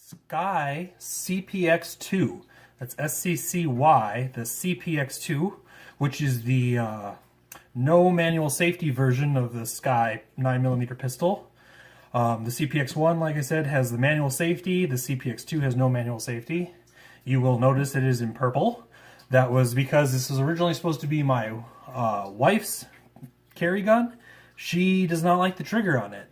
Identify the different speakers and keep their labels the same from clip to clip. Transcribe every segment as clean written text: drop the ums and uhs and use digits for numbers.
Speaker 1: SCCY CPX-2. That's SCCY, the CPX-2, which is the no manual safety version of the SCCY 9mm pistol. The CPX-1, like I said, has the manual safety. The CPX-2 has no manual safety. You will notice it is in purple. That was because this was originally supposed to be my wife's carry gun. She does not like the trigger on it.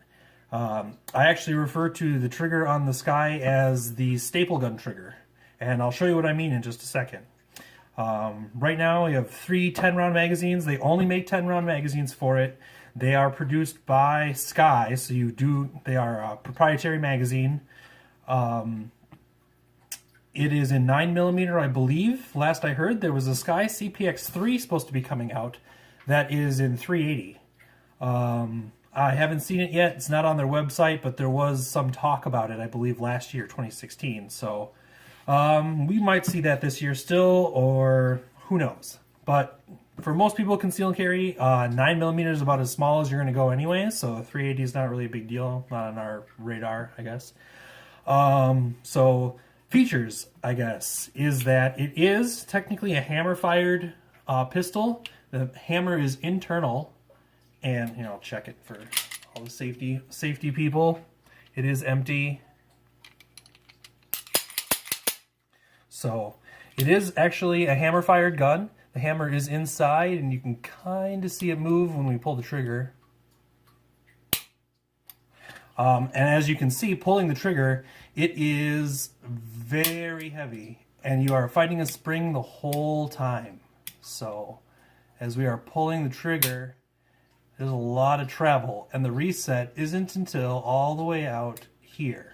Speaker 1: I actually refer to the trigger on the SCCY as the staple gun trigger, and I'll show you what I mean in just a second. Right now we have 3 10-round magazines. They only make 10-round magazines for it. They are produced by SCCY, so they are a proprietary magazine. It is in 9mm, I believe. Last I heard, there was a SCCY CPX-3 supposed to be coming out that is in 380. I haven't seen it yet. It's not on their website, but there was some talk about it, I believe, last year, 2016. So we might see that this year still, or who knows. But for most people, conceal and carry, 9mm is about as small as you're going to go anyway, so 380 is not really a big deal, not on our radar, I guess. So features, I guess, is that it is technically a hammer-fired pistol. The hammer is internal. And I'll check it for all the safety people. It is empty. So it is actually a hammer-fired gun. The hammer is inside, and you can kind of see it move when we pull the trigger. And as you can see, pulling the trigger, it is very heavy, and you are fighting a spring the whole time. So as we are pulling the trigger, there's a lot of travel, and the reset isn't until all the way out here.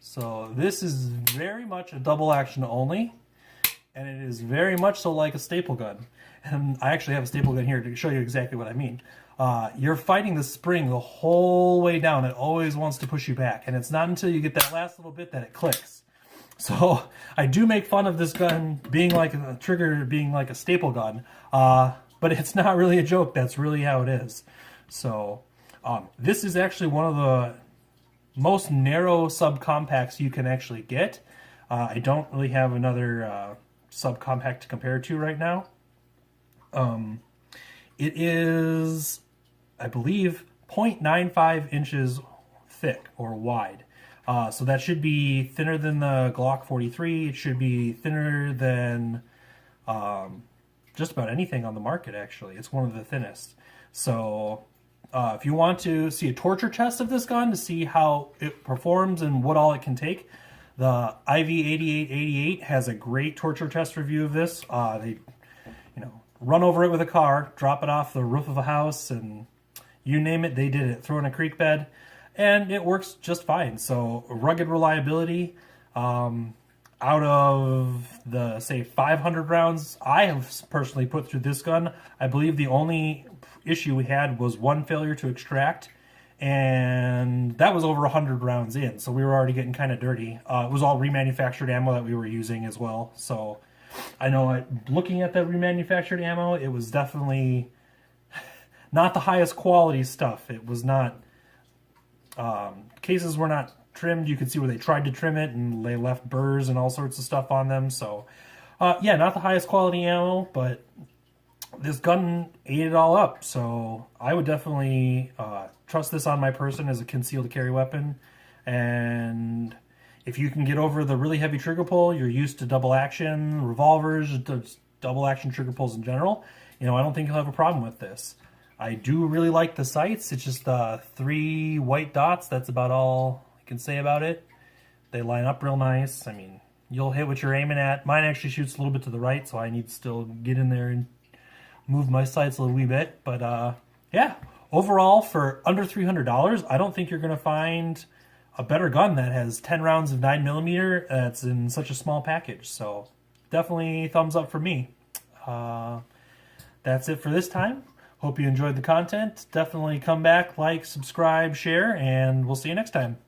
Speaker 1: So this is very much a double action only, and it is very much so like a staple gun. And I actually have a staple gun here to show you exactly what I mean. You're fighting the spring the whole way down. It always wants to push you back, and it's not until you get that last little bit that it clicks. So I do make fun of this gun being like a trigger, being like a staple gun. But it's not really a joke. That's really how it is. So this is actually one of the most narrow subcompacts you can actually get. I don't really have another subcompact to compare to right now. It is, I believe, 0.95 inches thick or wide. So that should be thinner than the Glock 43. It should be thinner than just about anything on the market, actually. It's one of the thinnest. So if you want to see a torture test of this gun to see how it performs and what all it can take, the IV8888 has a great torture test review of this. They run over it with a car, drop it off the roof of a house, and you name it, they did it. Throw in a creek bed, and it works just fine. So rugged reliability. Out of the, say, 500 rounds I have personally put through this gun, I believe the only issue we had was one failure to extract, and that was over 100 rounds in, so we were already getting kind of dirty. It was all remanufactured ammo that we were using as well, so I know looking at that remanufactured ammo, it was definitely not the highest quality stuff. It was not, cases were not trimmed. You can see where they tried to trim it and they left burrs and all sorts of stuff on them. So yeah, not the highest quality ammo, but this gun ate it all up. So I would definitely trust this on my person as a concealed carry weapon. And if you can get over the really heavy trigger pull, you're used to double action revolvers, double action trigger pulls in general, I don't think you'll have a problem with this. I do really like the sights. It's just 3 white dots. That's about all can say about it. They line up real nice. I mean, you'll hit what you're aiming at. Mine actually shoots a little bit to the right, so I need to still get in there and move my sights a little wee bit. But yeah, overall, for under $300, I don't think you're going to find a better gun that has 10 rounds of 9mm that's in such a small package. So definitely thumbs up for me. That's it for this time. Hope you enjoyed the content. Definitely come back, like, subscribe, share, and we'll see you next time.